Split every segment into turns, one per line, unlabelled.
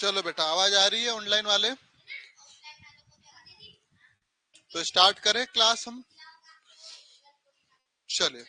चलो बेटा, आवाज आ रही है ऑनलाइन वाले? तो स्टार्ट करें क्लास हम। चलिए।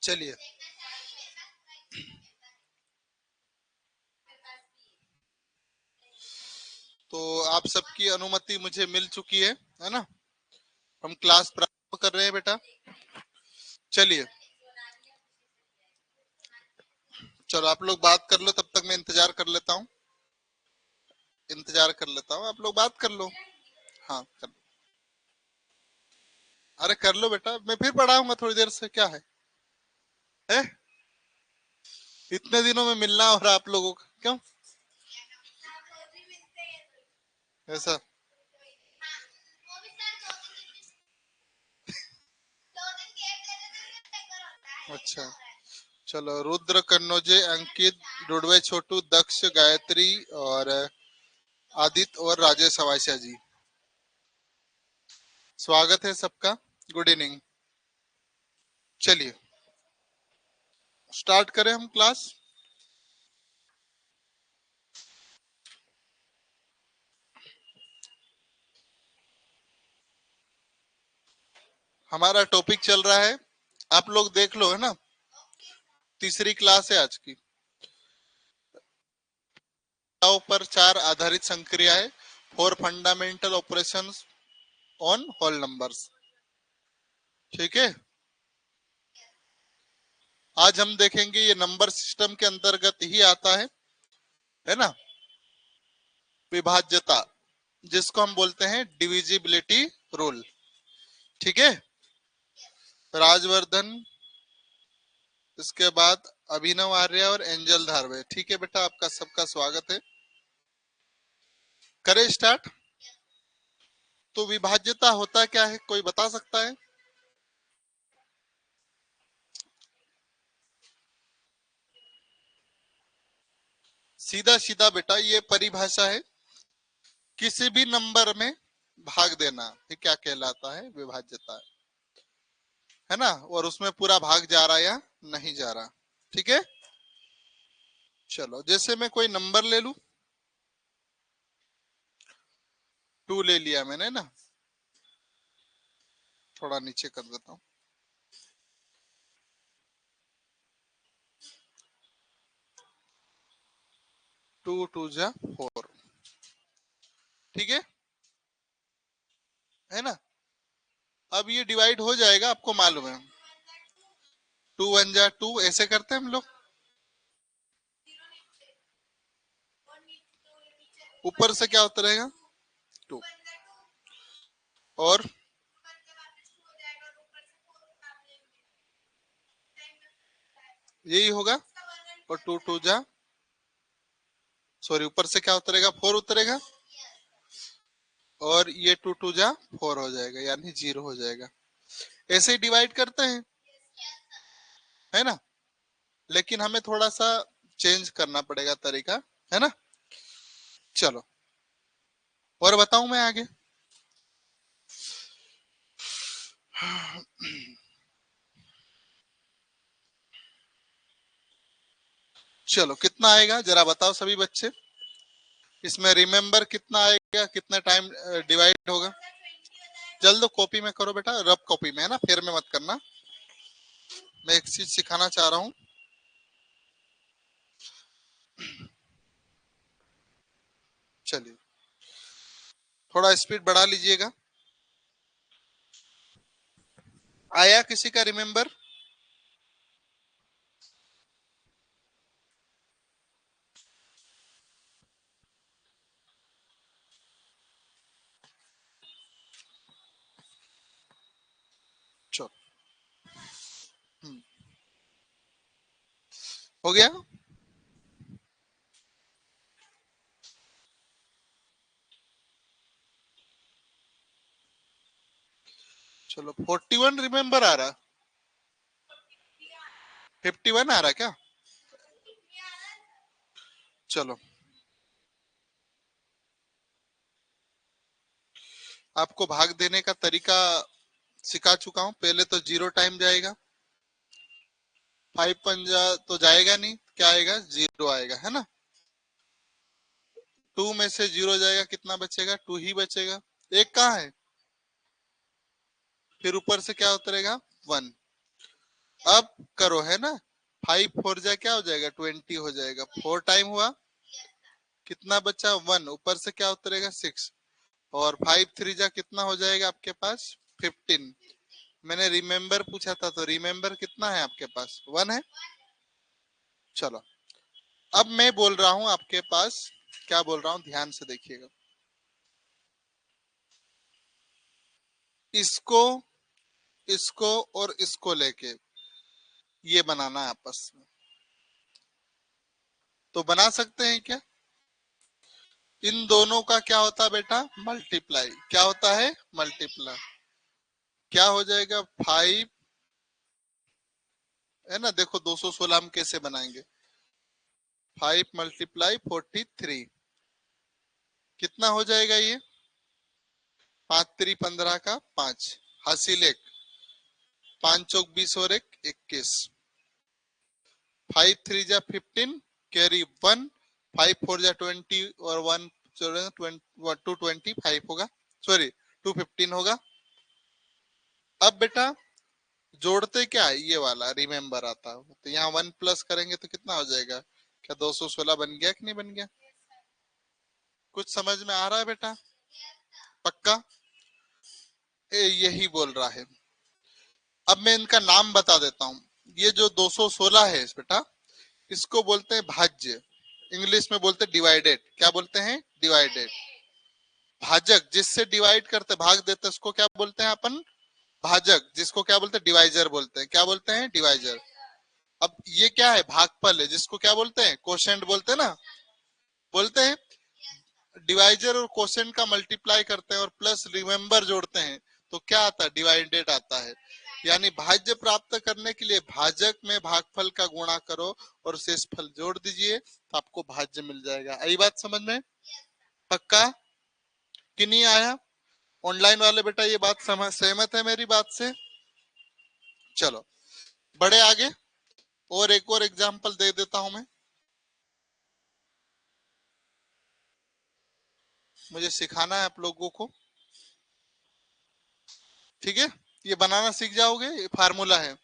चलिए, तो आप सबकी अनुमति मुझे मिल चुकी है ना? हम क्लास प्रारंभ कर रहे हैं बेटा। चलिए, चलो आप लोग बात कर लो, तब तक मैं इंतजार कर लेता हूँ। आप लोग बात कर लो। हाँ कर लो। अरे कर लो बेटा, मैं फिर पढ़ाऊंगा थोड़ी देर से, क्या है? इतने दिनों में मिलना हो रहा आप लोगों का, क्यों ऐसा? अच्छा, चलो। रुद्र, कन्नौजे, अंकित, रुडवे, छोटू, दक्ष, गायत्री और आदित्य और राजेश हवाईशा जी, स्वागत है सबका। Good evening. चलिए स्टार्ट करें हम क्लास। हमारा टॉपिक चल रहा है, आप लोग देख लो, है ना? तीसरी क्लास है आज की। पर चार आधारित संक्रियाएं, 4 fundamental operations on whole numbers. ठीक है, आज हम देखेंगे, ये नंबर सिस्टम के अंतर्गत ही आता है ना? विभाज्यता, जिसको हम बोलते हैं डिविजिबिलिटी रूल। ठीक है, राजवर्धन, इसके बाद अभिनव आर्य और एंजल धारवे। ठीक है बेटा, आपका सबका स्वागत है। करें स्टार्ट। तो विभाज्यता होता क्या है, कोई बता सकता है? सीधा सीधा बेटा, ये परिभाषा है, किसी भी नंबर में भाग देना, ये क्या कहलाता है? विभाज्यता, है ना? और उसमें पूरा भाग जा रहा या नहीं जा रहा। ठीक है, चलो जैसे मैं कोई नंबर ले लू, 2 ले लिया मैंने ना, थोड़ा नीचे कर देता हूँ। 2 2 जा 4। ठीक है ना? अब ये डिवाइड हो जाएगा, आपको मालूम है। 2 1 जा 2, ऐसे करते हैं हम लोग। ऊपर से क्या होता रहेगा? 2। और यही होगा। और 2 2 जा, सॉरी, ऊपर से क्या उतरेगा? 4 उतरेगा। और ये 2 2 जा 4 हो जाएगा, यानी 0 हो जाएगा। ऐसे ही डिवाइड करते हैं, है ना? लेकिन हमें थोड़ा सा चेंज करना पड़ेगा तरीका, है ना? चलो, और बताऊं मैं आगे? चलो, कितना आएगा जरा बताओ सभी बच्चे। इसमें रिमेम्बर कितना आएगा, कितना टाइम डिवाइड होगा? जल्द कॉपी में करो बेटा, रफ कॉपी में, है ना? फेर में मत करना। मैं एक चीज सिखाना चाह रहा हूँ। चलिए, थोड़ा स्पीड बढ़ा लीजिएगा। आया किसी का रिमेंबर? चलो। हम्म, हो गया। चलो 41 रिमेंबर आ रहा, 51 आ रहा क्या? चलो, आपको भाग देने का तरीका सिखा चुका हूं। पहले तो 0 टाइम जाएगा, 5 पंजा तो जाएगा नहीं, क्या आएगा? 0 आएगा, है ना। 2 में से 0 जाएगा, कितना बचेगा? 2 ही बचेगा। एक कहाँ है? फिर ऊपर से क्या उतरेगा? 1। अब करो, है ना। 5 4 जा क्या हो जाएगा? 20 हो जाएगा। 4 टाइम हुआ, कितना बचा? 1। ऊपर से क्या उतरेगा? 6। और 5 3 जा कितना हो जाएगा आपके पास? 15। मैंने रिमेम्बर पूछा था, तो रिमेम्बर कितना है आपके पास? 1 है। चलो, अब मैं बोल रहा हूं आपके पास, क्या बोल रहा हूं ध्यान से देखिएगा। इसको, इसको और इसको लेके ये बनाना है आपस में, तो बना सकते हैं क्या? इन दोनों का क्या होता है बेटा? मल्टीप्लाई। क्या होता है? मल्टीप्लाई। क्या हो जाएगा? 5, है ना। देखो 216 हम कैसे बनाएंगे? 5 × 43, कितना हो जाएगा ये? 5 3 15 का 5, हासिल 1, 5 चौक 20 और 1 21। 5 3 जा 15, कैरी 1, 5 4 जा 20 और 1 225 होगा, सॉरी 215 होगा। अब बेटा जोड़ते क्या है? ये वाला रिमेम्बर आता है, तो यहाँ 1 प्लस करेंगे तो कितना हो जाएगा? क्या 216 बन गया कि नहीं बन गया? कुछ समझ में आ रहा है बेटा? पक्का? यही बोल रहा है। अब मैं इनका नाम बता देता हूँ। ये जो 216 है बेटा, इसको बोलते हैं भाज्य। इंग्लिश में बोलते हैं डिवाइडेड। क्या बोलते हैं? डिवाइडेड। भाजक, जिससे डिवाइड करते भाग देते उसको क्या बोलते हैं अपन? भाजक। जिसको क्या बोलते हैं? डिवाइजर बोलते हैं। क्या बोलते हैं? डिवाइजर। अब ये क्या है? भागफल है, जिसको क्या बोलते हैं? कोशेंट बोलते हैं ना। बोलते हैं डिवाइजर और कोशेंट का मल्टीप्लाई करते हैं और प्लस रिमेंबर जोड़ते हैं, तो क्या आता है? डिवाइडेड आता है। यानी भाज्य प्राप्त करने के लिए भाजक में भागफल का गुणा करो और शेषफल जोड़ दीजिए, तो आपको भाज्य मिल जाएगा। आई बात समझ में? पक्का कि नहीं आया? ऑनलाइन वाले बेटा ये बात समझ सहमत है मेरी बात से? चलो बड़े आगे, और एक और एग्जांपल दे देता हूं मैं। मुझे सिखाना है आप लोगों को, ठीक है। ये बनाना सीख जाओगे, ये फार्मूला है।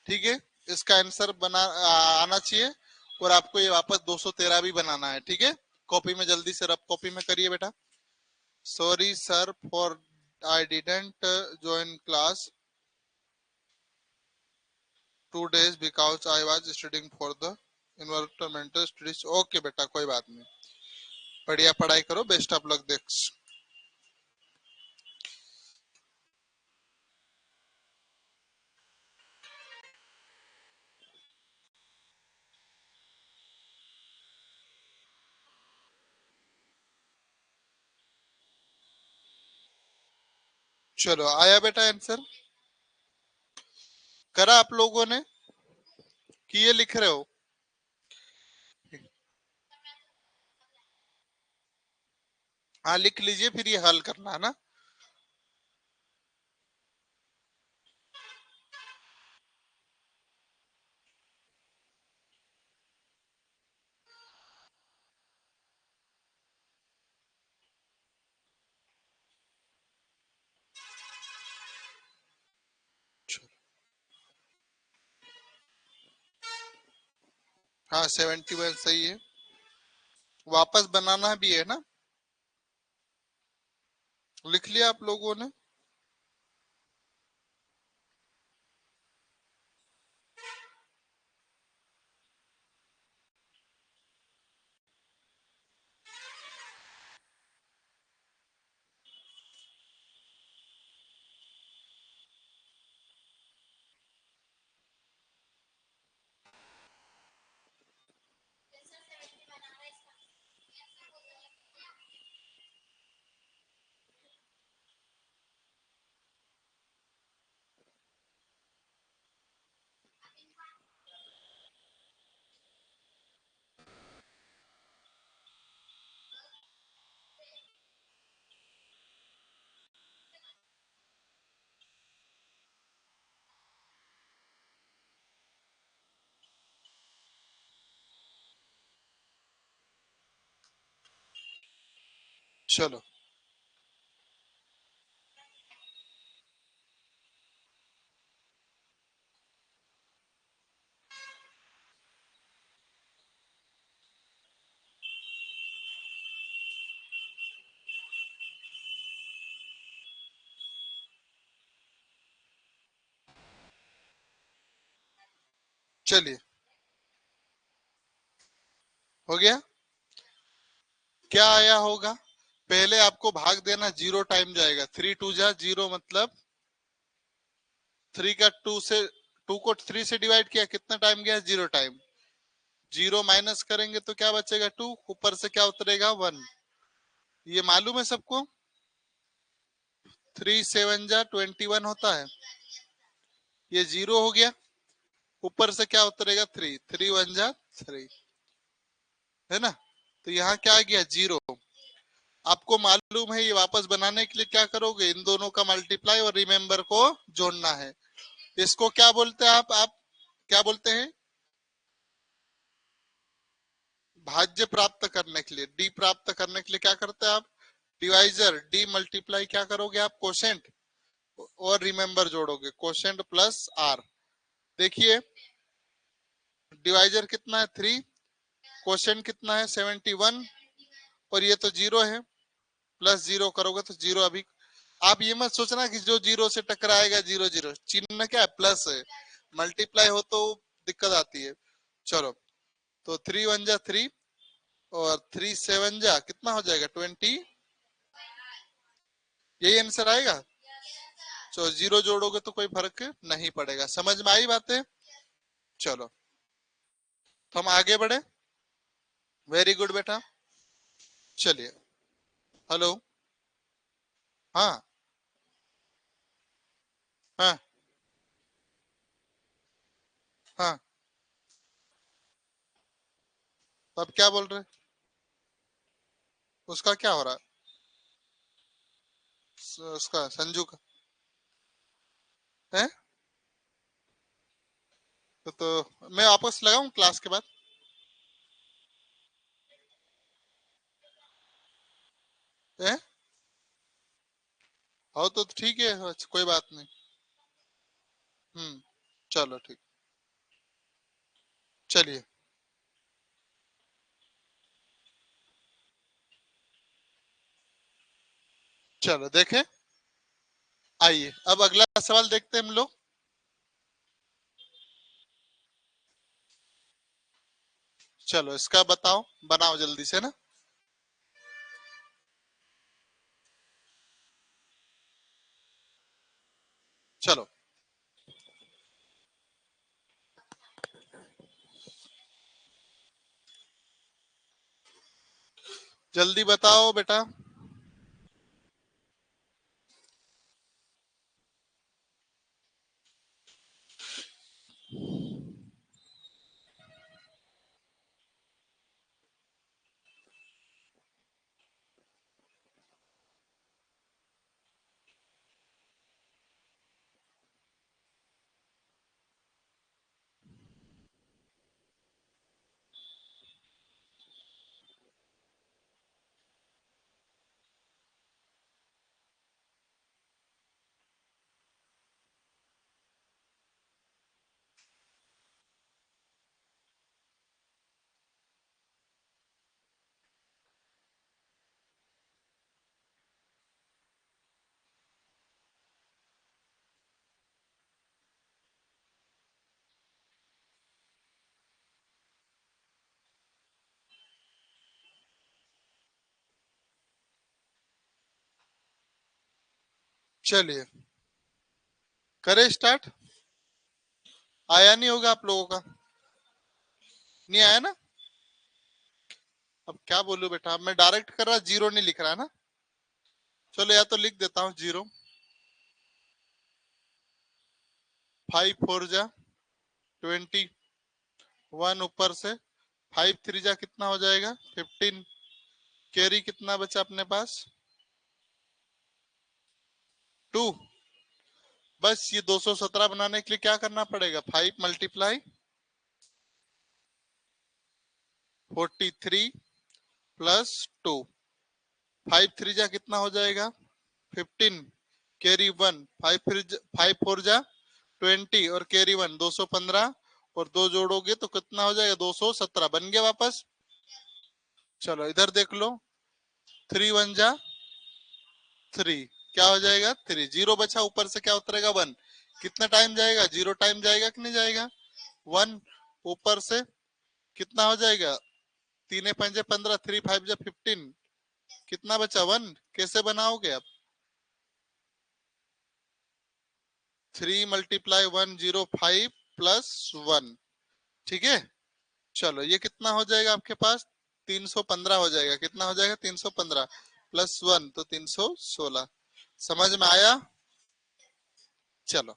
ठीक है, इसका आंसर आना चाहिए। और आपको ये वापस 213 भी बनाना है, ठीक है। कॉपी में जल्दी से रफ कॉपी में करिए बेटा। Sorry sir for I didn't join class 2 days because I was studying for the environmental studies. Okay बेटा, कोई बात नहीं, बढ़िया पढ़ाई करो, बेस्ट ऑफ लक। देख, चलो आया बेटा आंसर? करा आप लोगों ने कि ये लिख रहे हो? हाँ लिख लीजिए, फिर ये हल करना है ना। हाँ 71 सही है। वापस बनाना भी है ना? लिख लिया आप लोगों ने? चलो चलिए, हो गया। क्या आया होगा? पहले आपको भाग देना, जीरो टाइम जाएगा। 3 2 जा 0, मतलब 3 का 2 से, 2 को 3 से डिवाइड किया, कितना टाइम गया? 0 टाइम। 0 माइनस करेंगे तो क्या बचेगा? 2, ऊपर से क्या उतरेगा? 1। ये मालूम है सबको? 3 7 जा 21 होता है। ये 0 हो गया, ऊपर से क्या उतरेगा? 3। 3 1 जा 3, है ना? तो यहाँ क्या आ गया? 0। आपको मालूम है ये वापस बनाने के लिए क्या करोगे? इन दोनों का मल्टीप्लाई और रिमेंबर को जोड़ना है। इसको क्या बोलते हैं आप क्या बोलते हैं? भाज्य प्राप्त करने के लिए, डी प्राप्त करने के लिए क्या करते हैं आप? डिवाइजर डी मल्टीप्लाई क्या करोगे आप? कोशेंट और रिमेंबर जोड़ोगे, कोशेंट प्लस आर। देखिए, डिवाइजर कितना है? 3। कोशेंट कितना है? 71। और ये तो 0 है, प्लस 0 करोगे तो 0 अभी। आप ये मत सोचना कि जो 0 से टकराएगा 0 0, चिन्ह क्या है? प्लस है। मल्टीप्लाई हो तो दिक्कत आती है। चलो, तो 3 1 जा 3, और 3 7 जा कितना हो जाएगा? 20। यही आंसर आएगा। तो 0 जोड़ोगे तो कोई फर्क नहीं पड़ेगा। समझ में आई बातें? चलो, तो हम आगे बढ़े। वेरी गुड बेटा। चलिए। हेलो। हाँ। हाँ। हाँ। तो अब क्या बोल रहे? उसका क्या हो रहा है? उसका संजू का है? तो मैं वापस लगाऊं क्लास के बाद? है? हो तो ठीक है, अच्छा, कोई बात नहीं। चलो ठीक। चलिए। चलो देखें। आइए अब अगला सवाल देखते हैं हम लोग। चलो इसका बताओ, बनाओ जल्दी से ना। चलो जल्दी बताओ बेटा। चलिए करें स्टार्ट। आया नहीं होगा आप लोगों का, नहीं आया ना? अब क्या बोलूं बेटा, अब मैं डायरेक्ट कर रहा, जीरो नहीं लिख रहा ना। चलो या तो लिख देता हूँ जीरो। 5 4 जा 20, 1 ऊपर से, 5 3 जा कितना हो जाएगा 15, कैरी कितना बचा अपने पास 2। बस ये 217 बनाने के लिए क्या करना पड़ेगा, 5 × 43 + 2। 5 3 जा कितना हो जाएगा 15, कैरी 1, 5 4 जा 20 और कैरी 1 215, और दो जोड़ोगे तो कितना हो जाएगा 217, बन गया वापस। चलो इधर देख लो, 3 1 जा 3, क्या हो जाएगा 3, जीरो बचा, ऊपर से क्या उतरेगा 1। कितना टाइम जाएगा, जीरो टाइम जाएगा कि नहीं जाएगा, 1 ऊपर से कितना हो जाएगा, 3 5 15, 3 5 जा 15, कितना बचा 1। कैसे बनाओगे आप, 3 × 1 0 5 + 1, ठीक है। चलो ये कितना हो जाएगा आपके पास, 315 हो जाएगा, कितना हो जाएगा 315 +1 तो 316। समझ में आया। चलो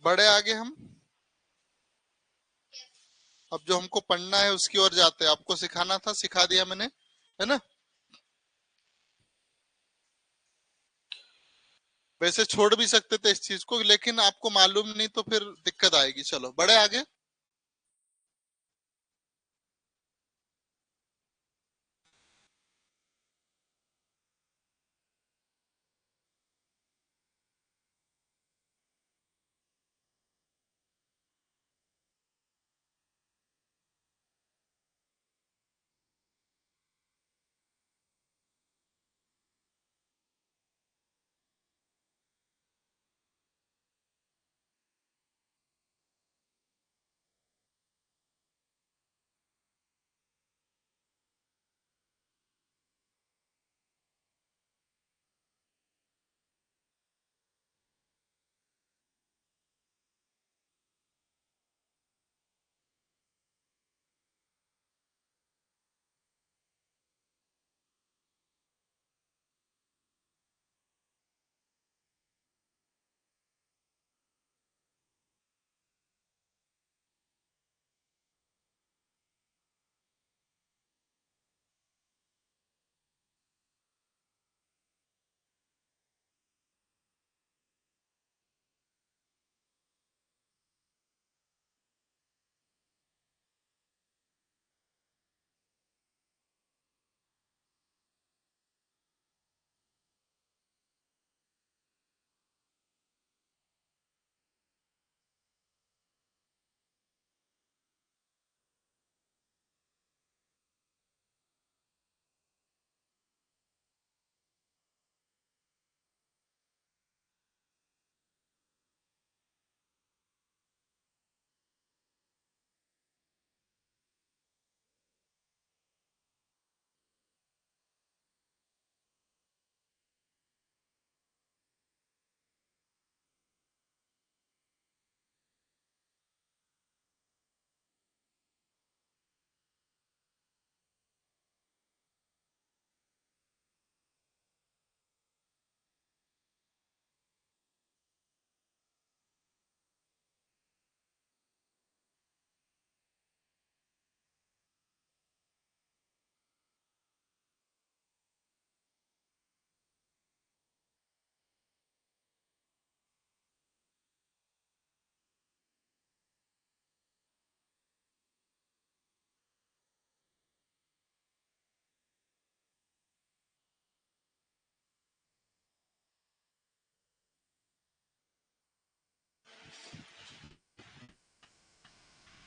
बड़े आगे हम, अब जो हमको पढ़ना है उसकी ओर जाते हैं। आपको सिखाना था, सिखा दिया मैंने, है ना। वैसे छोड़ भी सकते थे इस चीज को, लेकिन आपको मालूम नहीं तो फिर दिक्कत आएगी। चलो बड़े आगे।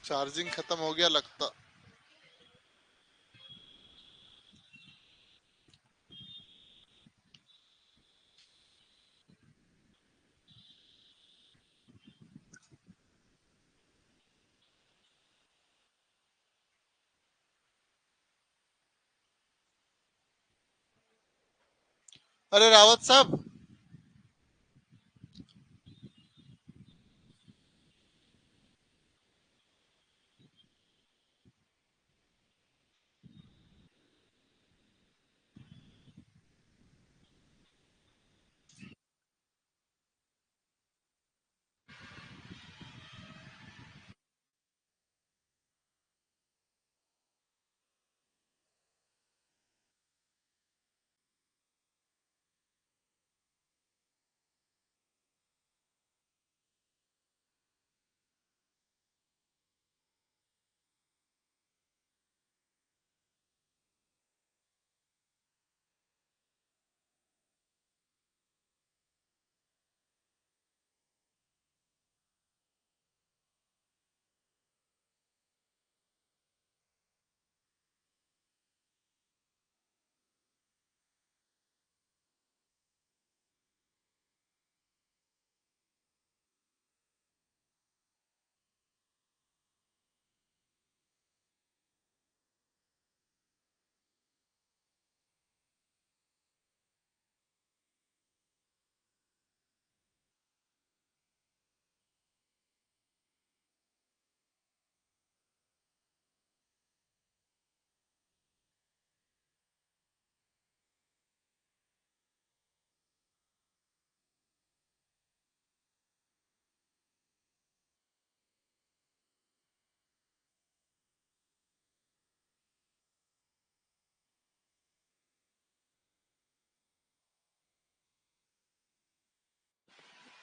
चार्जिंग खत्म हो गया लगता। अरे रावत साहब,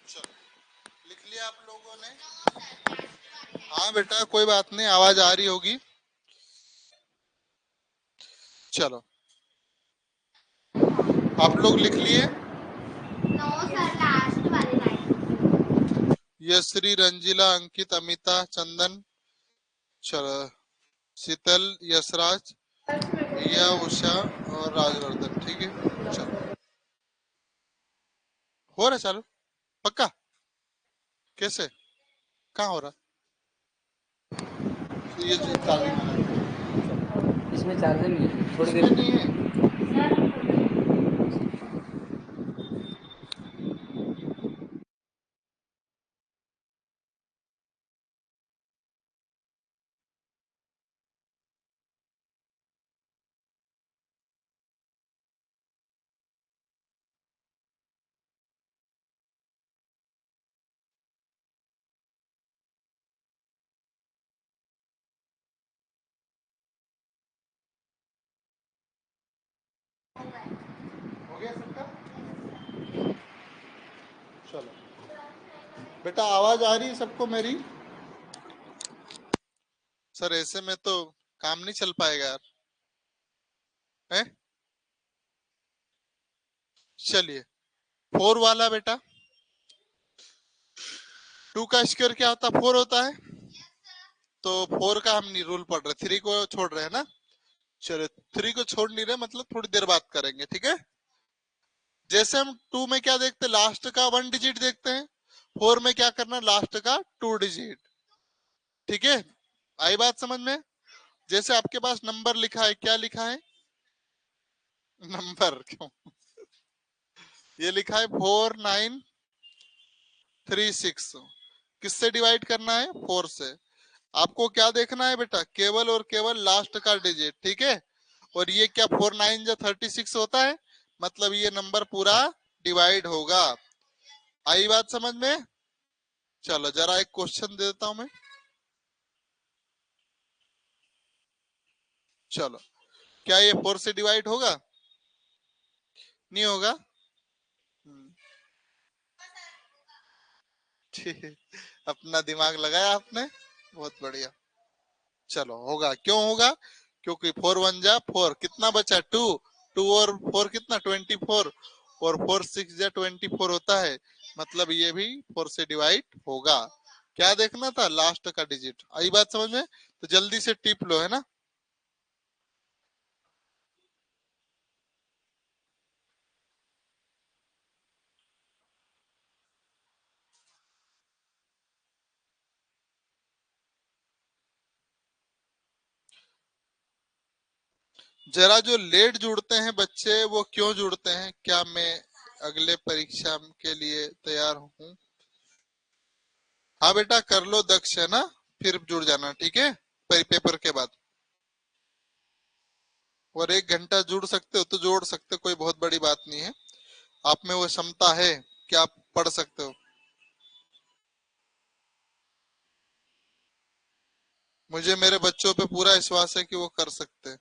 चलो लिख लिया आप लोगों ने? हाँ बेटा, कोई बात नहीं, आवाज आ रही होगी। चलो, आप लोग लिख लिए?
नो सर, लास्ट वाली लाइन।
यश्री, रंजीला, अंकित, अमिता, चंदन, चलो, शीतल, यशराज, रिया, उषा और राजवर्धन। ठीक है, चलो हो रहा है चालू? पक्का? कैसे? कहाँ हो रहा? ये जो चाबी में लगा है।
इसमें चार्जर भी है, थोड़ी
इसमें
देर।
नहीं है। हो गया सबका? चलो बेटा, आवाज आ रही है सबको मेरी? सर ऐसे में तो काम नहीं चल पाएगा यार, है? चलिए, फोर वाला बेटा, टू का स्क्वायर क्या होता है? फोर होता है। तो फोर का हम नहीं रूल पढ़ रहे, थ्री को छोड़ रहे हैं ना। चलो, थ्री को छोड़ नहीं रहे, मतलब थोड़ी देर बात करेंगे, ठीक है? जैसे हम टू में क्या देखते हैं, लास्ट का वन डिजिट देखते हैं। फोर में क्या करना, लास्ट का टू डिजिट। ठीक है, आई बात समझ में? जैसे आपके पास नंबर लिखा है, क्या लिखा है? नंबर क्यों? ये लिखा है 4936। किससे डिवाइड करना है? फोर से। आपको क्या देखना है बेटा? केवल और केवल लास्ट का डिजिट, ठीक है? और ये क्या 49 जो 36 होता है, मतलब ये नंबर पूरा डिवाइड होगा। आई बात समझ में? चलो जरा एक क्वेश्चन दे देता हूं मैं। चलो, क्या ये फोर से डिवाइड होगा? नहीं होगा। हम्म, ठीक है, अपना दिमाग लगाया आपने, बहुत बढ़िया। चलो होगा, क्यों होगा? क्योंकि फोर वन जा फोर, कितना बचा? टू। टू और फोर कितना? 24। और फोर सिक्स जा 24 होता है, मतलब ये भी फोर से डिवाइड होगा। क्या देखना था? लास्ट का डिजिट। आई बात समझ में? तो जल्दी से टिप लो, है ना? जरा जो लेट जुड़ते हैं बच्चे वो क्यों जुड़ते हैं, क्या मैं अगले परीक्षा के लिए तैयार हूँ? हाँ बेटा कर लो दक्ष, है ना, फिर जुड़ जाना, ठीक है, पेपर के बाद। और 1 घंटा जुड़ सकते हो तो जोड़ सकते हो, कोई बहुत बड़ी बात नहीं है, आप में वो क्षमता है कि आप पढ़ सकते हो। मुझे मेरे बच्चों पे पूरा विश्वास है कि वो कर सकते हैं।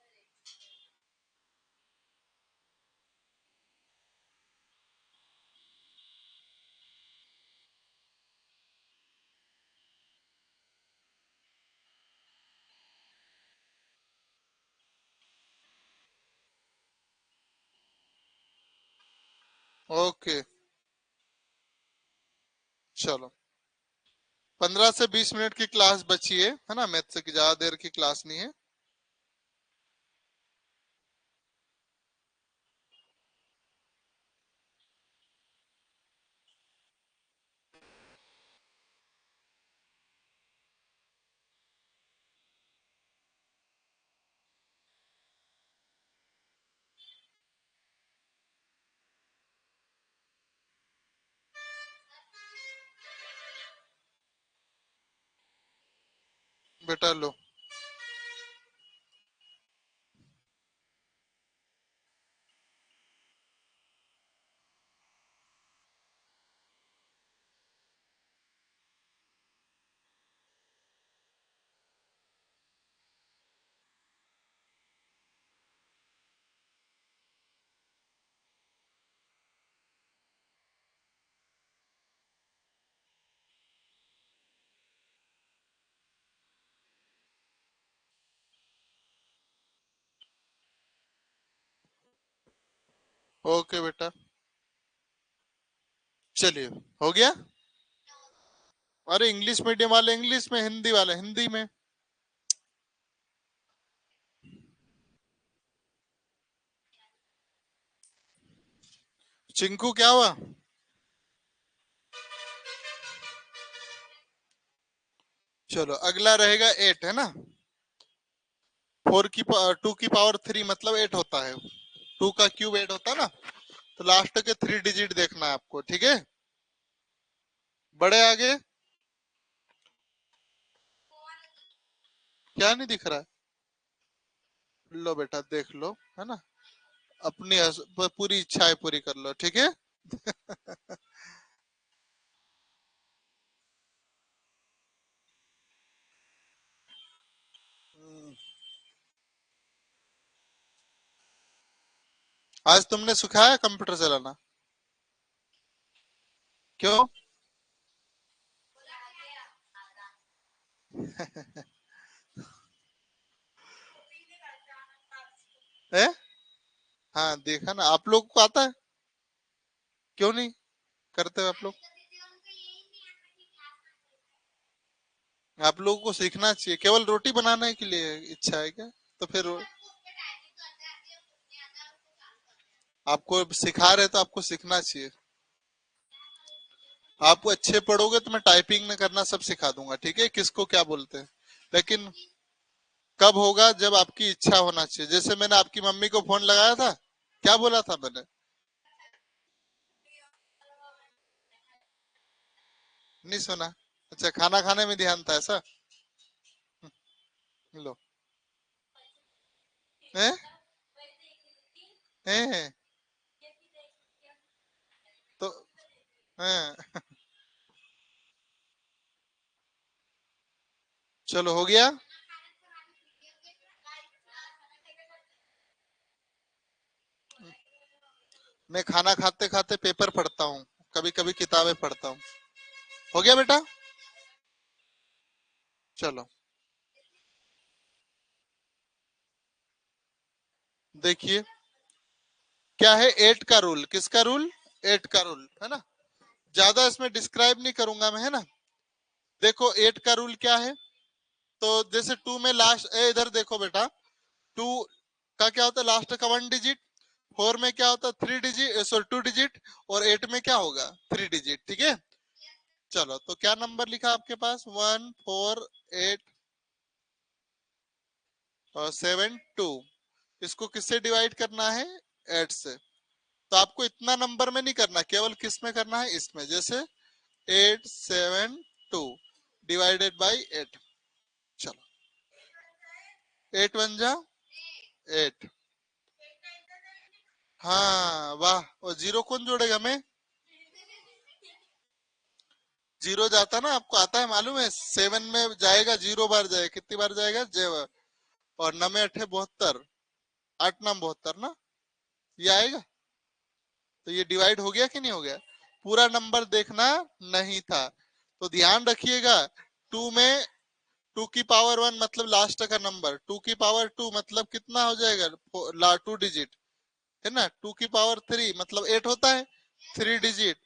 ओके, चलो 15 से 20 मिनट की क्लास बची है ना, मैथ से की ज्यादा देर की क्लास नहीं है। बेटा लो। ओके बेटा, चलिए, हो गया। अरे इंग्लिश मीडियम वाले इंग्लिश में, हिंदी वाले हिंदी में। चिंकू क्या हुआ? चलो अगला रहेगा 8, है ना। 2 की पावर 3 मतलब 8 होता है, 2 का क्यूब 8 होता है ना। तो लास्ट के 3 डिजिट देखना है आपको, ठीक है। बड़े आगे क्या नहीं दिख रहा है? लो बेटा देख लो, है ना, अपनी पूरी इच्छाएं पूरी कर लो, ठीक है। आज तुमने सिखाया कंप्यूटर चलाना? क्यों? है? हाँ देखा ना, आप लोग को आता है, क्यों नहीं करते हो आप लोग? आप लोगों को सीखना चाहिए, केवल रोटी बनाने के लिए इच्छा है क्या? तो फिर आपको सिखा रहे तो आपको सीखना चाहिए। आप अच्छे पढ़ोगे तो मैं टाइपिंग न करना सब सिखा दूंगा, ठीक है, किसको क्या बोलते हैं। लेकिन कब होगा, जब आपकी इच्छा होना चाहिए। जैसे मैंने आपकी मम्मी को फोन लगाया था, क्या बोला था मैंने? नहीं सुना? अच्छा, खाना खाने में ध्यान था ऐसा? लो। हैं? हैं? तो हैं? चलो हो गया। मैं खाना खाते खाते पेपर पढ़ता हूँ, कभी कभी किताबें पढ़ता हूँ। हो गया बेटा। चलो देखिए, क्या है 8 का रूल, किसका रूल? 8 का रूल, है ना। ज्यादा इसमें डिस्क्राइब नहीं करूंगा मैं, है ना। देखो 8 का रूल क्या है। तो जैसे 2 में लास्ट, इधर देखो बेटा, 2 का क्या होता है, लास्ट का 1 डिजिट। 4 में क्या होता है, 3 डिजिट, सॉरी 2 डिजिट। और 8 में क्या होगा, 3 डिजिट, ठीक है। चलो तो क्या नंबर लिखा आपके पास, 1 4 8 और 7 2। इसको किससे डिवाइड करना है? 8 से। तो आपको इतना नंबर में नहीं करना, केवल किस में करना है? इसमें। जैसे 872 डिवाइडेड बाई 8। चलो 8 1 जा 8। हाँ वाह। और जीरो कौन जोड़ेगा? मैं। जीरो जाता ना, आपको आता है मालूम है? 7 में जाएगा, 0 बार जाएगा, कितनी बार जाएगा? जेवर। और 9 में 8 72, 8 9 72 ना, ये आएगा। तो ये डिवाइड हो गया कि नहीं हो गया? पूरा नंबर देखना नहीं था, तो ध्यान रखिएगा। 2 में 2 की पावर 1 मतलब लास्ट का नंबर, 2 की पावर 2 मतलब कितना हो जाएगा? 2 डिजिट है ना। 2 की पावर 3 मतलब 8 होता है, 3 डिजिट।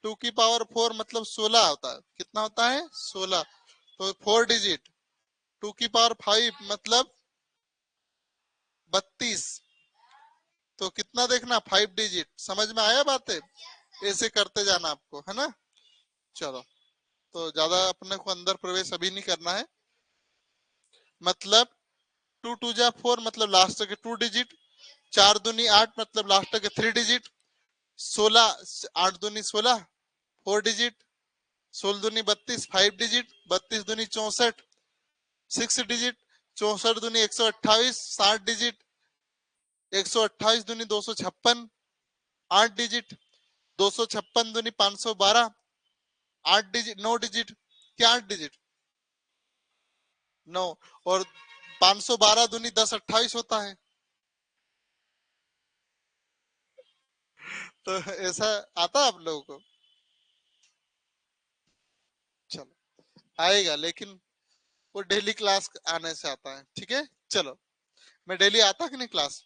2 की पावर 4 मतलब 16 होता है, कितना होता है? 16, तो 4 डिजिट। 2 की पावर 5 मतलब 32, तो कितना देखना? 5 डिजिट। समझ में आया बातें? ऐसे करते जाना आपको, है ना। चलो, तो ज्यादा अपने को अंदर प्रवेश अभी नहीं करना है। मतलब 2 2 जा 4 मतलब लास्ट के 2 डिजिट, 4 दूनी 8 मतलब लास्ट के 3 डिजिट, 16 8 दूनी 16 4 डिजिट, 16 दूनी 32 5 डिजिट, 32 दूनी 64 6 डिजिट, 64 दूनी 128 60 डिजिट, 128 दूनी 256 8 डिजिट, 256 दूनी 512 8 डिजिट 9 डिजिट। क्या 8 डिजिट? 9। और 512 दूनी 10 28 होता है। तो ऐसा आता है आप लोगों को? चलो आएगा, लेकिन वो डेली क्लास आने से आता है, ठीक है। चलो, मैं डेली आता कि नहीं क्लास,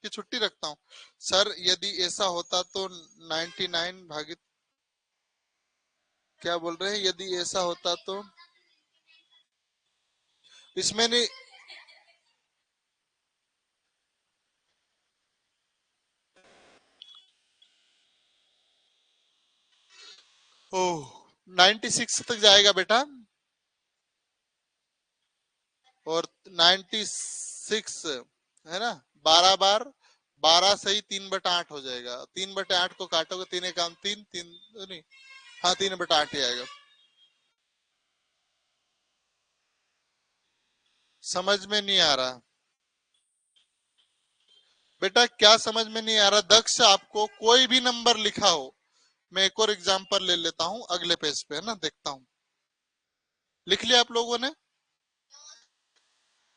की छुट्टी रखता हूँ? सर यदि ऐसा होता तो 99 भागित, क्या बोल रहे हैं? यदि ऐसा होता तो इसमें नहीं। ओह, 96 तक जाएगा बेटा। और 96 है ना, 12 बार 12 सही 3/8 हो जाएगा। 3/8 को काटोगे, 3 एकाम 3 3 नहीं, हाँ 3/8 ही आएगा। समझ में नहीं आ रहा बेटा? क्या समझ में नहीं आ रहा? दक्ष, आपको कोई भी नंबर लिखा हो, मैं एक और एग्जांपल ले लेता हूं अगले पेज पे, है ना, देखता हूं। लिख लिया आप लोगों ने?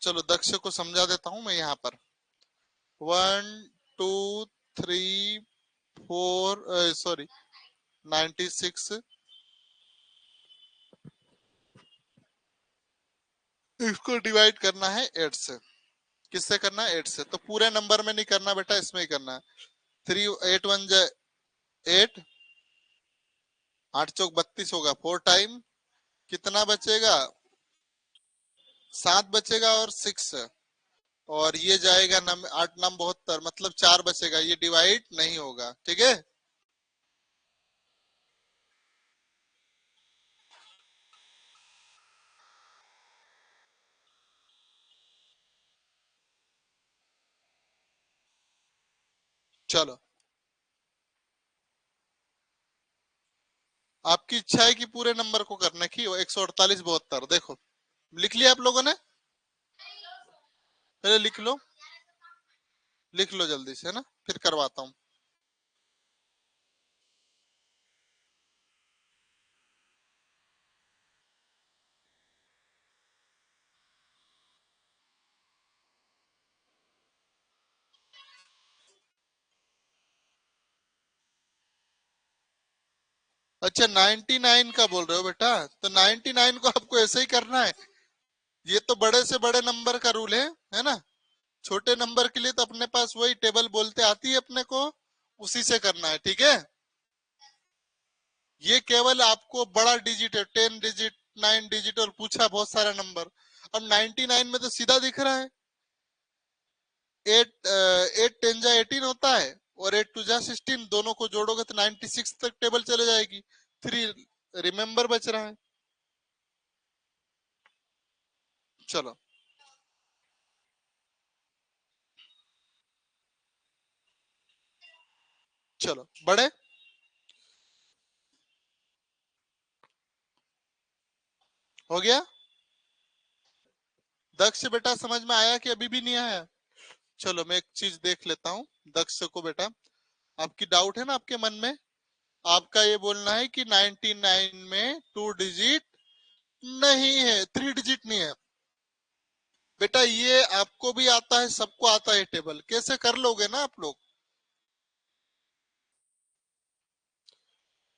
चलो दक्ष को समझा देता हूं मैं यहाँ पर। 1 2 3 4, सॉरी 96, इसको डिवाइड करना है 8 से। किससे करना है? 8 से। तो पूरे नंबर में नहीं करना बेटा, इसमें ही करना है। 3 8 1 जा 8, 8 चौक 32 होगा, 4 टाइम कितना बचेगा? 7 बचेगा, और 6, और ये जाएगा 8 9 72 मतलब 4 बचेगा, ये डिवाइड नहीं होगा, ठीक है। चलो, आपकी इच्छा है कि पूरे नंबर को करने की। 148 72 देखो, लिख लिया आप लोगों ने? पहले लिख लो, लिख लो जल्दी से, है ना, फिर करवाता हूँ। अच्छा 99 का बोल रहे हो बेटा? तो 99 को आपको ऐसे ही करना है। ये तो बड़े से बड़े नंबर का रूल है ना। छोटे नंबर के लिए तो अपने पास वही टेबल बोलते आती है अपने को, उसी से करना है, ठीक है। ये केवल आपको बड़ा डिजिट है, 10 डिजिट 9 डिजिट और पूछा बहुत सारा नंबर। अब 99 में तो सीधा दिख रहा है, 8 8 10 जा 18 होता है, और 8 2 जा 16, दोनों को जोड़ोगे तो 96 तक टेबल चले जाएगी। 3 रिमेंबर बच रहा है। चलो चलो बड़े, हो गया। दक्ष बेटा समझ में आया कि अभी भी नहीं आया? चलो मैं एक चीज देख लेता हूँ दक्ष को। बेटा आपकी डाउट है ना आपके मन में, आपका ये बोलना है कि 99 में 2 डिजिट नहीं है, 3 डिजिट नहीं है। बेटा ये आपको भी आता है, सबको आता है टेबल, कैसे कर लोगे ना आप लोग?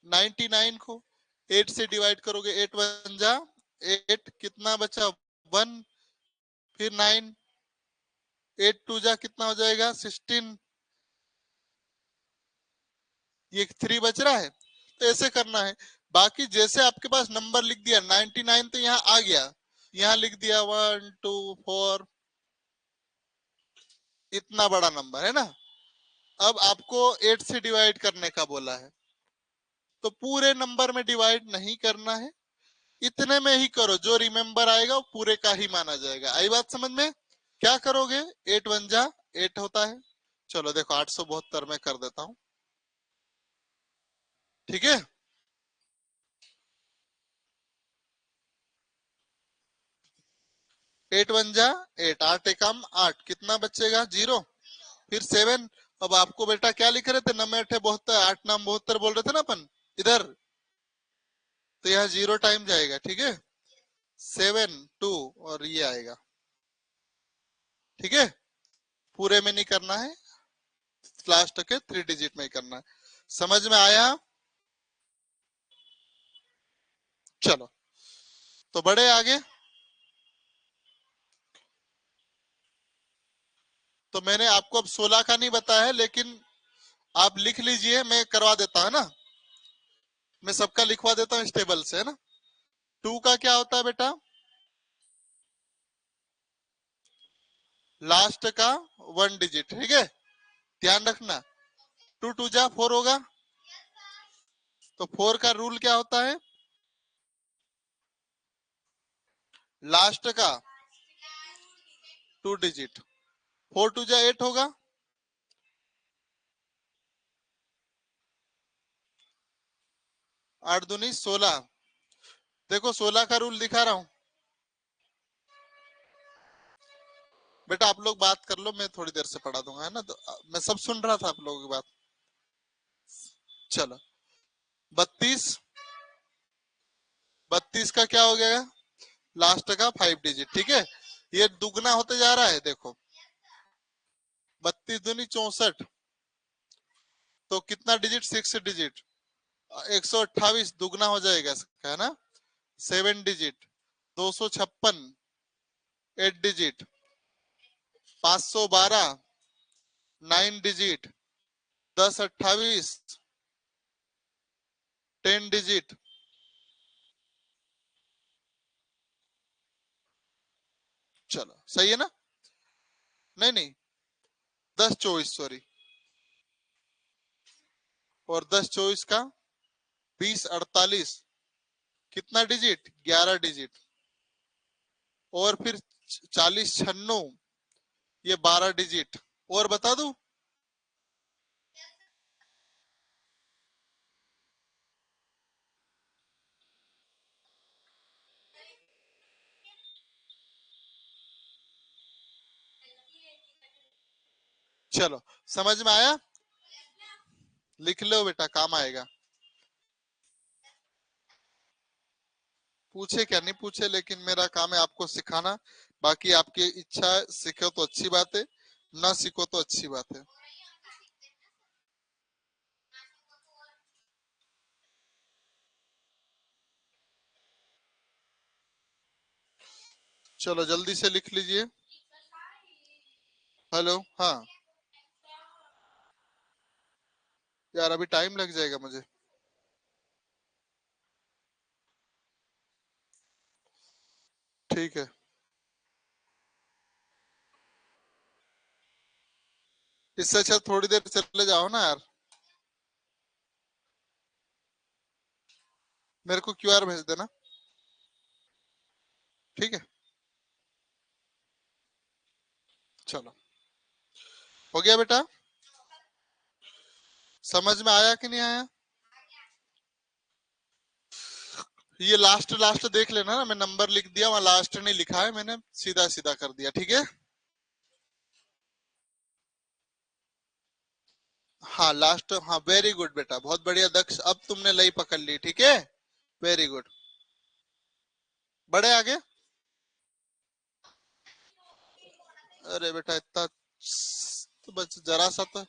99 को 8 से डिवाइड करोगे, 8 वन जा 8, कितना बचा 1, फिर 9, 8 टू जा कितना हो जाएगा 16, ये 3 बच रहा है। तो ऐसे करना है। बाकी जैसे आपके पास नंबर लिख दिया 99 तो यहाँ आ गया, यहाँ लिख दिया 1 2 4, इतना बड़ा नंबर है ना। अब आपको 8 से डिवाइड करने का बोला है, तो पूरे नंबर में डिवाइड नहीं करना है, इतने में ही करो, जो रिमेंबर आएगा वो पूरे का ही माना जाएगा। आई बात समझ में? क्या करोगे, 8 वन जा 8 होता है। चलो देखो 872 में कर देता हूँ, ठीक है। 8 वन जा 8, 8 एकम 8, कितना बचेगा 0, फिर 7। अब आपको बेटा क्या लिख रहे थे, नमे 8 72, 8 नाम 72 बोल रहे थे ना अपन इधर, तो यहाँ 0 टाइम जाएगा, ठीक है। 7 2 और ये आएगा, ठीक है। पूरे में नहीं करना है, लास्ट के 3 डिजिट में ही करना है। समझ में आया? चलो तो बड़े आगे। तो मैंने आपको अब 16 का नहीं बताया है, लेकिन आप लिख लीजिए, मैं करवा देता है ना, मैं सबका लिखवा देता हूँ इस टेबल से, है ना। 2 का क्या होता है बेटा, लास्ट का 1 डिजिट, ठीक है, ध्यान रखना। 2 टू जा 4 होगा, तो 4 का रूल क्या होता है, लास्ट का 2 डिजिट। 4 टू जा 8 होगा, 8 दूनी 16। देखो 16 का रूल दिखा रहा हूं, बेटा आप लोग बात कर लो, मैं थोड़ी देर से पढ़ा दूंगा, है ना। तो मैं सब सुन रहा था आप लोगों की बात। चलो 32, 32 का क्या हो गया, लास्ट का 5 डिजिट, ठीक है। ये दुगना होते जा रहा है, देखो 32 दूनी 64, तो कितना डिजिट 6 डिजिट, 128 दुगना हो जाएगा इसका, है ना। 7 डिजिट, 256 8 डिजिट, 512 9 डिजिट, 1028 10 डिजिट। चलो सही है ना, नहीं नहीं 10 24 सॉरी, और 10 24 का 20 48, कितना डिजिट 11 डिजिट, और फिर 40 96, ये 12 डिजिट। और बता दूं, चलो समझ में आया, लिख लो बेटा काम आएगा। पूछे क्या नहीं पूछे, लेकिन मेरा काम है आपको सिखाना। बाकी आपकी इच्छा है, सीखो तो अच्छी बात है, ना सीखो तो अच्छी बात है। चलो जल्दी से लिख लीजिए। हेलो, हाँ यार अभी टाइम लग जाएगा मुझे। ठीक है, इससे अच्छा थोड़ी देर चले जाओ ना यार, मेरे को क्यूआर भेज देना, ठीक है। चलो हो गया बेटा। समझ में आया कि नहीं आया? ये लास्ट लास्ट देख लेना ना, मैं नंबर लिख दिया, वहां लास्ट नहीं लिखा है मैंने, सीधा सीधा कर दिया, ठीक है? हाँ लास्ट, हाँ वेरी गुड बेटा, बहुत बढ़िया दक्ष, अब तुमने लई पकड़ ली, ठीक है, वेरी गुड। बढ़े आगे। अरे बेटा इतना तो बस जरा सा तो।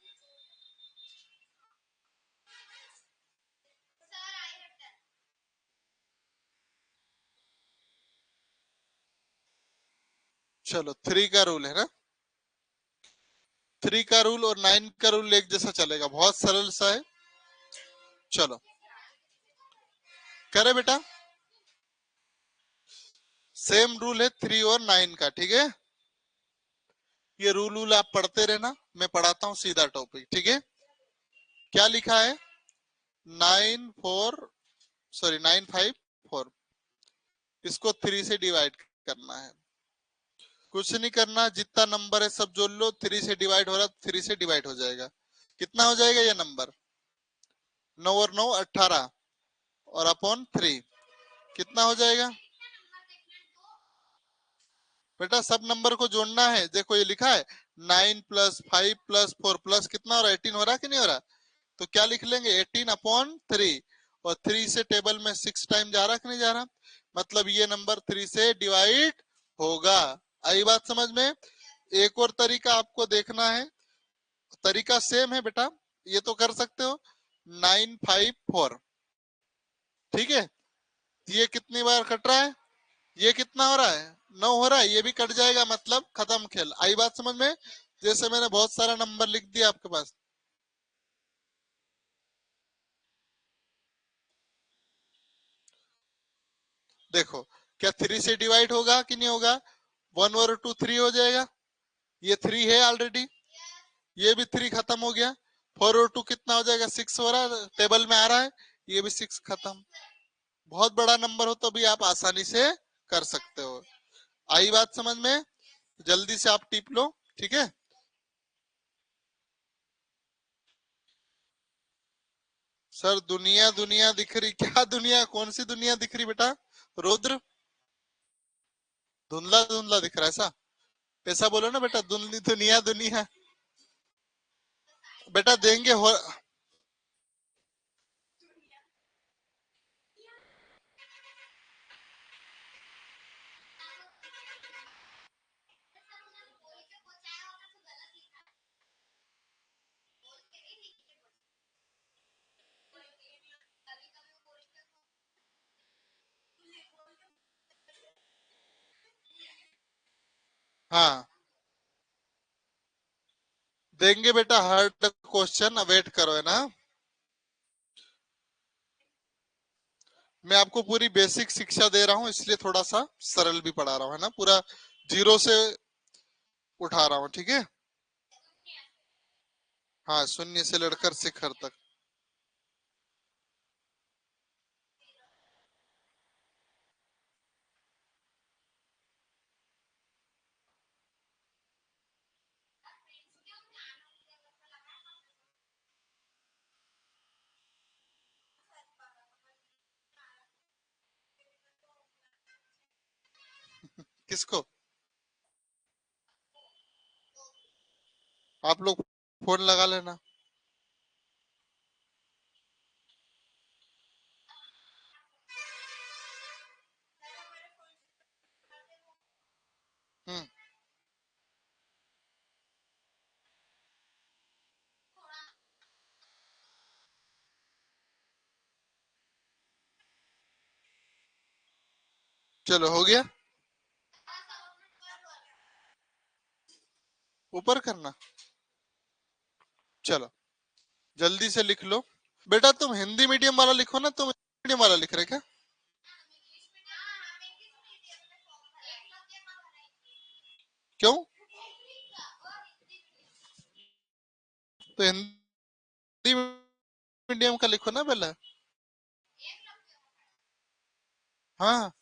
चलो 3 का रूल है ना, 3 का रूल और 9 का रूल एक जैसा चलेगा, बहुत सरल सा है। चलो करे बेटा, सेम रूल है 3 और 9 का, ठीक है? ये रूल आप पढ़ते रहना, मैं पढ़ाता हूँ सीधा टॉपिक, ठीक है? क्या लिखा है? 9 4, सॉरी 9 5 4, इसको 3 से डिवाइड करना है। कुछ नहीं करना, जितना नंबर है सब जोड़ लो, 3 से डिवाइड हो रहा, 3 से डिवाइड हो जाएगा। कितना हो जाएगा ये नंबर? 9 और 9 18, और अपॉन 3 कितना हो जाएगा बेटा? सब नंबर को जोड़ना है, देखो ये लिखा है 9 + 5 + 4 प्लस कितना हो रहा है? 18 हो रहा है कि नहीं हो रहा? तो क्या लिख लेंगे? 18/3, और 3 से टेबल में 6 टाइम जा रहा कि नहीं जा रहा? मतलब ये नंबर 3 से डिवाइड होगा। आई बात समझ में? एक और तरीका आपको देखना है, तरीका सेम है बेटा, ये तो कर सकते हो, 9 5 4, ठीक है? ये कितनी बार कट रहा है? ये कितना हो रहा है? 9 हो रहा है, ये भी कट जाएगा, मतलब खत्म खेल। आई बात समझ में? जैसे मैंने बहुत सारा नंबर लिख दिया आपके पास, देखो क्या 3 से डिवाइड होगा कि नहीं होगा? 1 और 2 3 हो जाएगा, ये 3 है ऑलरेडी, ये भी 3 खत्म हो गया। 4 और 2 कितना हो जाएगा? 6 हो रहा है, टेबल में आ रहा है, ये भी 6 खत्म। बहुत बड़ा नंबर हो तो भी आप आसानी से कर सकते हो। आई बात समझ में? जल्दी से आप टिप लो, ठीक है? सर दुनिया दुनिया दिख रही, क्या दुनिया? कौन सी दुनिया दिख रही बेटा? रुद्र, धुंधला धुंधला दिख रहा है ऐसा? ऐसा बोलो ना बेटा, धुंधली दुनिया दुनिया। बेटा देंगे हो। हाँ देंगे बेटा, हार्ड क्वेश्चन वेट करो, है ना? मैं आपको पूरी बेसिक शिक्षा दे रहा हूँ, इसलिए थोड़ा सा सरल भी पढ़ा रहा हूँ, है ना? पूरा जीरो से उठा रहा हूँ, ठीक है? हाँ, शून्य से लड़कर शिखर तक। किसको? आप लोग फोन लगा लेना। हम्म, चलो हो गया, ऊपर करना। चलो जल्दी से लिख लो। बेटा तुम हिंदी मीडियम वाला लिखो ना, तुम मीडियम वाला लिख रहे क्या? क्यों? तो हिंदी मीडियम का लिखो ना पहले। हाँ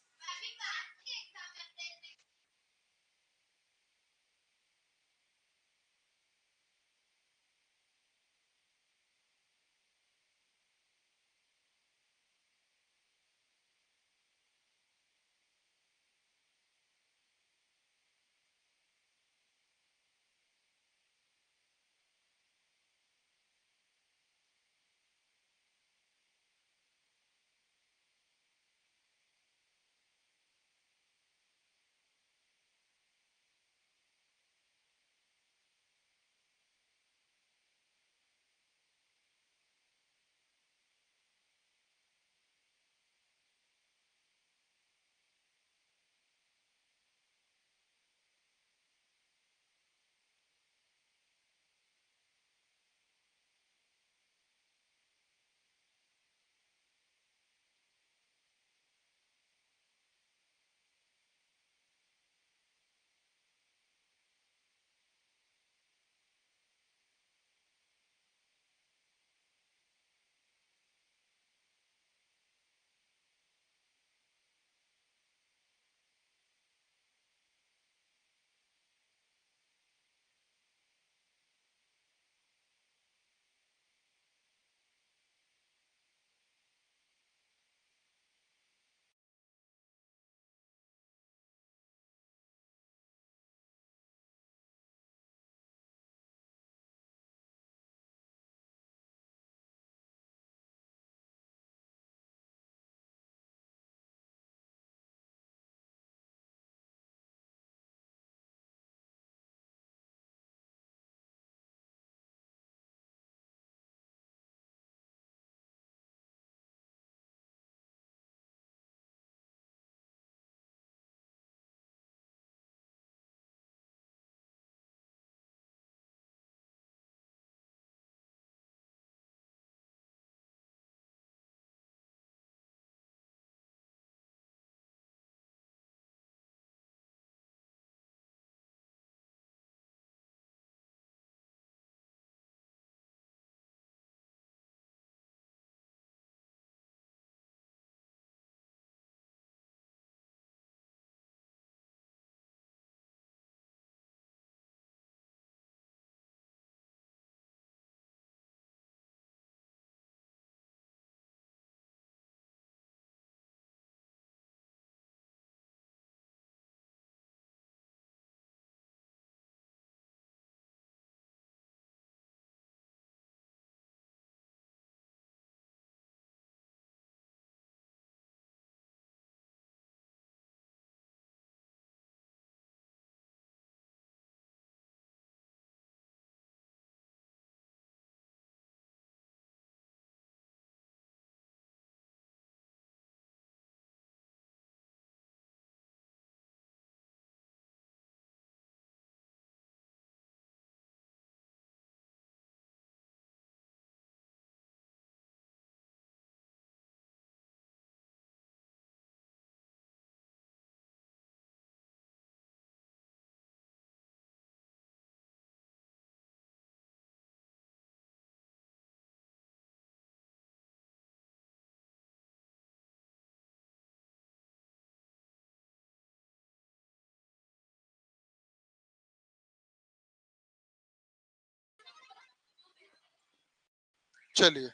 चलिए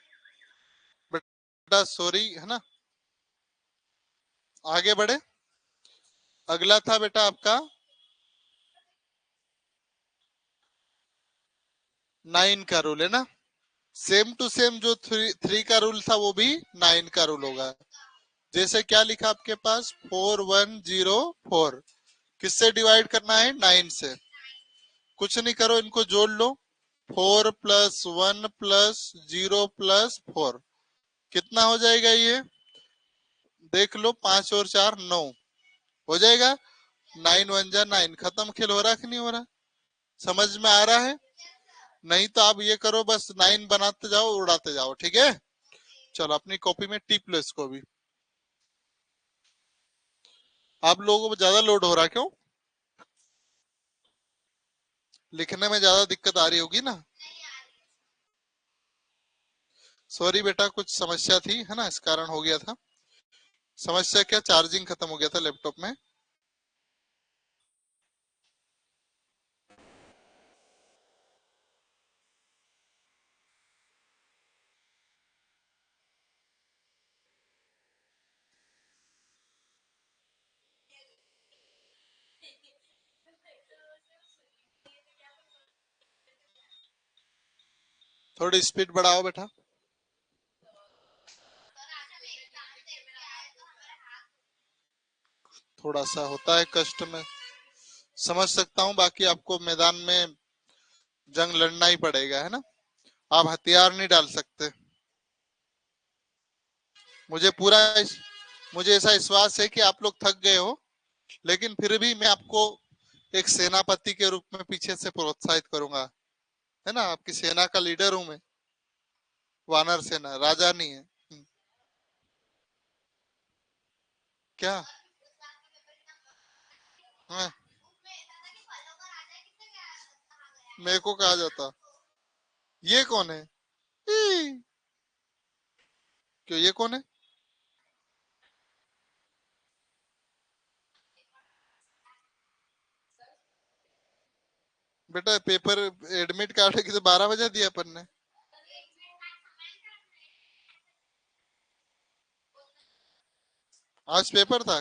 बेटा, सॉरी है ना, आगे बढ़े। अगला था बेटा आपका 9 का रूल, है ना। सेम टू सेम जो थ्री का रूल था वो भी 9 का रूल होगा। जैसे क्या लिखा आपके पास, 4104, किससे डिवाइड करना है, 9 से। कुछ नहीं करो, इनको जोड़ लो, 4+1+0+4, कितना हो जाएगा ये, देख लो, 5 और 4 9 हो जाएगा। 9 1 जा 9, खत्म, खेल हो रहा कि नहीं हो रहा, समझ में आ रहा है। नहीं तो आप ये करो, बस 9 बनाते जाओ, उड़ाते जाओ, ठीक है। चलो अपनी कॉपी में टिप लो इसको भी। आप लोगों को ज्यादा लोड हो रहा है क्यों, लिखने में ज्यादा दिक्कत आ रही होगी ना। सॉरी बेटा, कुछ समस्या थी है ना, इस कारण हो गया था। समस्या क्या, चार्जिंग खत्म हो गया था लैपटॉप में। थोड़ी स्पीड बढ़ाओ बेटा। थोड़ा सा होता है कष्ट में, समझ सकता हूँ, बाकी आपको मैदान में जंग लड़ना ही पड़ेगा, है ना। आप हथियार नहीं डाल सकते। मुझे पूरा मुझे ऐसा विश्वास है कि आप लोग थक गए हो, लेकिन फिर भी मैं आपको एक सेनापति के रूप में पीछे से प्रोत्साहित करूंगा, है ना। आपकी सेना का लीडर हूं मैं, वानर सेना, राजा नहीं है। क्या, हाँ, मेरे को कहा जाता, ये कौन है, ई! क्यों, ये कौन है। बेटा पेपर, एडमिट कार्ड की तो 12 बजे दिया अपन ने। आज पेपर था।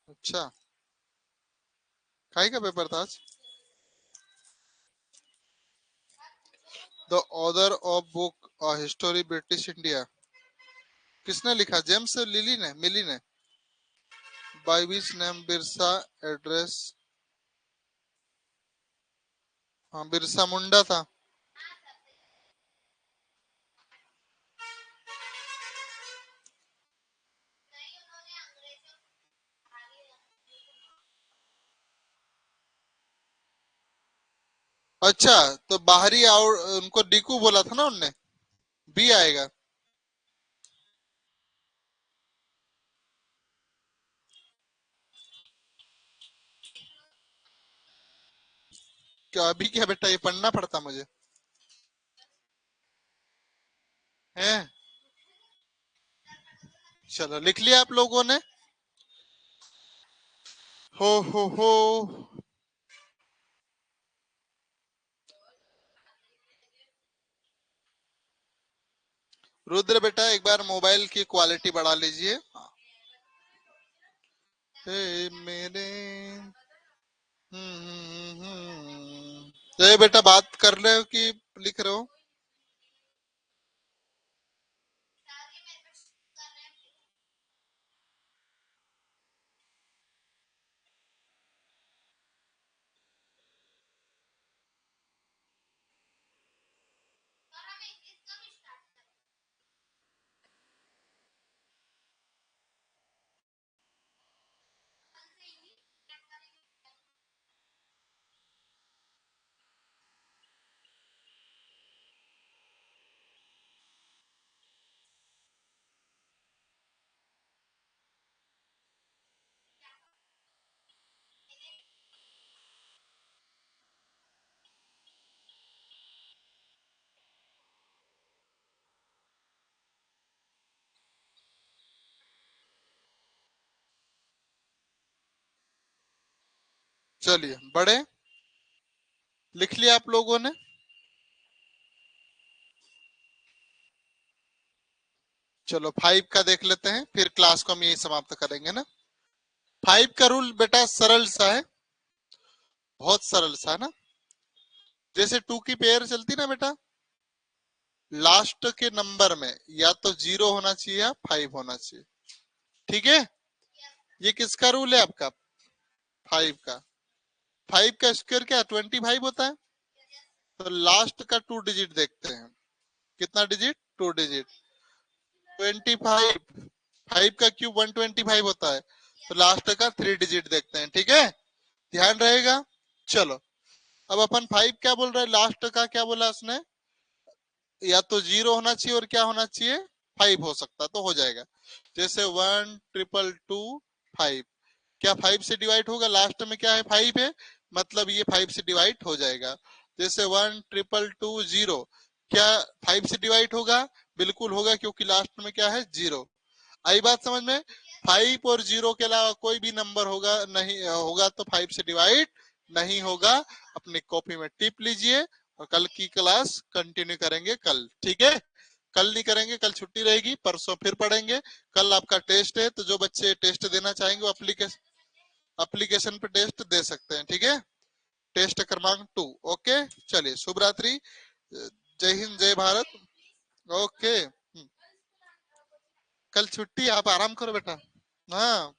अच्छा, काहे का पेपर था आज। The author of book history British India, किसने लिखा, जेम्स लिली ने, मिली ने। By which name Birsa address, हाँ बिरसा मुंडा था। अच्छा, तो बाहरी आउट उनको डीकू बोला था ना उनने, बी आएगा। क्या अभी, क्या बेटा, ये पढ़ना पड़ता मुझे, है। चलो लिख लिया आप लोगों ने, हो। रुद्र बेटा, एक बार मोबाइल की क्वालिटी बढ़ा लीजिए। हे मेरे, तो ये बेटा बात कर रहे हो कि लिख रहे हो। चलिए बड़े, लिख लिया आप लोगों ने? चलो 5 का देख लेते हैं, फिर क्लास को हम यही समाप्त करेंगे ना। 5 का रूल बेटा सरल सा है, बहुत सरल सा है ना। जैसे 2 की पेयर चलती ना बेटा, लास्ट के नंबर में या तो 0 होना चाहिए या 5 होना चाहिए। ठीक है, ये किसका रूल है आपका? 5 का। 5 का स्क्वायर क्या 25 होता है? तो लास्ट का 2 डिजिट देखते हैं, कितना डिजिट? 2 डिजिट। 25, 5 का क्यूब 125 होता है, तो लास्ट का 3 डिजिट देखते हैं। ठीक है, ध्यान रहेगा। चलो अब अपन 5 क्या बोल रहे हैं, लास्ट का क्या बोला उसने? या तो 0 होना चाहिए और क्या होना चाहिए? 5 हो सकता तो हो जाएगा। जैसे 1 2 2 5, क्या 5 से डिवाइड होगा? लास्ट में क्या है? 5 है, मतलब ये 5 से डिवाइड हो जाएगा। जैसे 1 2 2 0, क्या 5 से डिवाइड होगा? बिल्कुल होगा, क्योंकि लास्ट में क्या है? 0। आई बात समझ में? 5 और 0 के अलावा कोई भी नंबर होगा नहीं होगा तो 5 से डिवाइड नहीं होगा। अपनी कॉपी में टिप लीजिए और कल की क्लास कंटिन्यू करेंगे कल। ठीक है, कल नहीं करेंगे, कल छुट्टी रहेगी, परसों फिर पढ़ेंगे। कल आपका टेस्ट है, तो जो बच्चे टेस्ट देना चाहेंगे वो एप्लीकेशन पे टेस्ट दे सकते हैं। ठीक है, टेस्ट क्रमांक 2। ओके, चलिए शुभ रात्रि, जय हिंद जय भारत। ओके, कल छुट्टी, आप आराम करो बेटा। हाँ।